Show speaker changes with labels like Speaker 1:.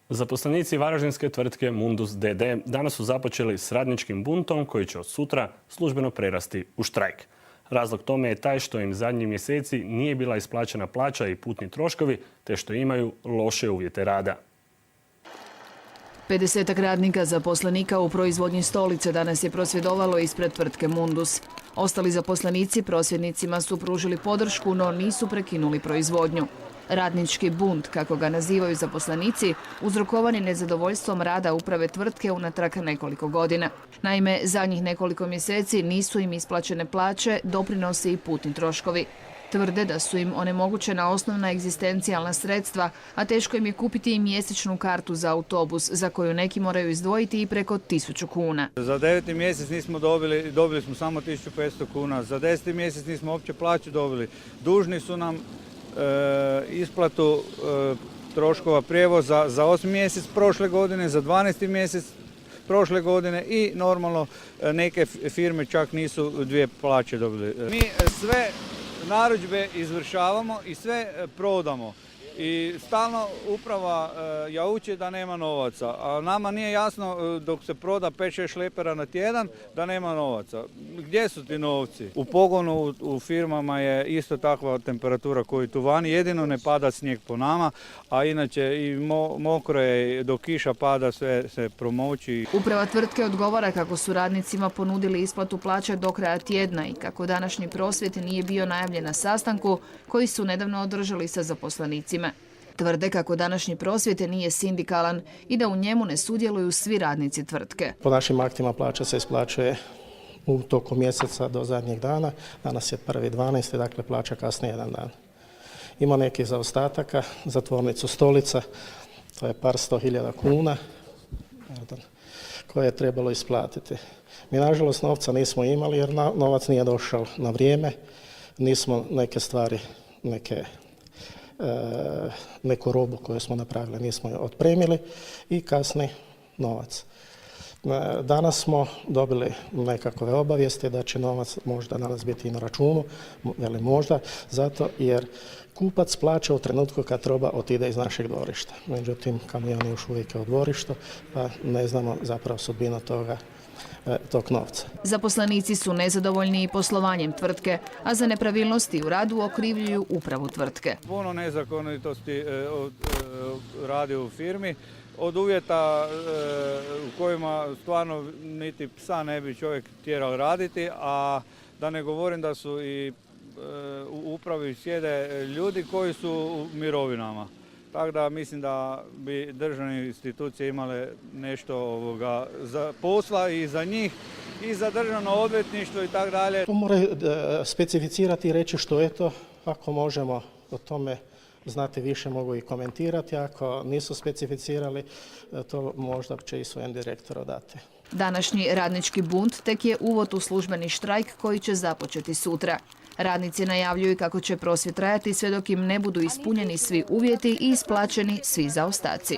Speaker 1: Zaposlenici varaždinske tvrtke Mundus d.d. danas su započeli s radničkim buntom koji će od sutra službeno prerasti u štrajk. Razlog tome je taj što im zadnjih mjeseci nije bila isplaćena plaća i putni troškovi, te što imaju loše uvjete rada.
Speaker 2: 50 radnika zaposlenika u proizvodnji stolice danas je prosvjedovalo ispred tvrtke Mundus. Ostali zaposlenici prosvjednicima su pružili podršku, no nisu prekinuli proizvodnju. Radnički bunt, kako ga nazivaju zaposlenici, uzrokovan je nezadovoljstvom rada uprave tvrtke unatrag nekoliko godina. Naime, zadnjih nekoliko mjeseci nisu im isplaćene plaće, doprinosi i putni troškovi. Tvrde da su im onemogućena osnovna egzistencijalna sredstva, a teško im je kupiti i mjesečnu kartu za autobus, za koju neki moraju izdvojiti i preko 1000 kuna.
Speaker 3: Za 9. mjesec nismo dobili smo samo 1500 kuna. Za 10. mjesec nismo uopće plaću dobili. Dužni su nam isplatu troškova prijevoza za 8. mjesec prošle godine, za 12. mjesec prošle godine i normalno neke firme čak nisu 2 plaće dobili. Mi sve narudžbe izvršavamo i sve prodamo. I stalno uprava jauči da nema novaca, a nama nije jasno dok se proda 5-6 šlepera na tjedan da nema novaca. Gdje su ti novci? U pogonu u firmama je isto takva temperatura koju tu vani, jedino ne pada snijeg po nama, a inače i mokro je, dok kiša pada sve se promoći.
Speaker 2: Uprava tvrtke odgovara kako su radnicima ponudili isplatu plaće do kraja tjedna i kako današnji prosvjed nije bio najavljen na sastanku koji su nedavno održali sa zaposlenicima. Tvrde kako današnji prosvjed nije sindikalan i da u njemu ne sudjeluju svi radnici tvrtke.
Speaker 4: Po našim aktima plaća se isplaćuje u toku mjeseca do zadnjeg dana. Danas je 1.12. dakle plaća kasnije jedan dan. Ima nekih zaostataka za tvornicu Stolica, to je par 100.000 kuna koje je trebalo isplatiti. Mi nažalost novca nismo imali jer novac nije došao na vrijeme, nismo neke stvari, neku robu koju smo napravili nismo je otpremili i kasni novac. Danas smo dobili nekakve obavijesti da će novac možda danas biti i na računu, ili možda, zato jer kupac plaća u trenutku kad roba otide iz našeg dvorišta. Međutim, kamion je još uvijek u dvorištu, pa ne znamo zapravo sudbinu tog novca.
Speaker 2: Zaposlenici su nezadovoljni i poslovanjem tvrtke, a za nepravilnosti u radu okrivljuju upravu tvrtke.
Speaker 3: Puno nezakonitosti radi u firmi, od uvjeta u kojima stvarno niti psa ne bi čovjek tjerao raditi, a da ne govorim da su i u upravi sjede ljudi koji su u mirovinama. Tako da mislim da bi državne institucije imale nešto za posla i za njih i za državno odvjetništvo i tako dalje.
Speaker 4: To moraju specificirati i reći što je to, ako možemo o tome znati više mogu i komentirati, ako nisu specificirali to možda će i svojem direktoru dati.
Speaker 2: Današnji radnički bunt tek je uvod u službeni štrajk koji će započeti sutra. Radnici najavljuju kako će prosvjed trajati sve dok im ne budu ispunjeni svi uvjeti i isplaćeni svi zaostaci.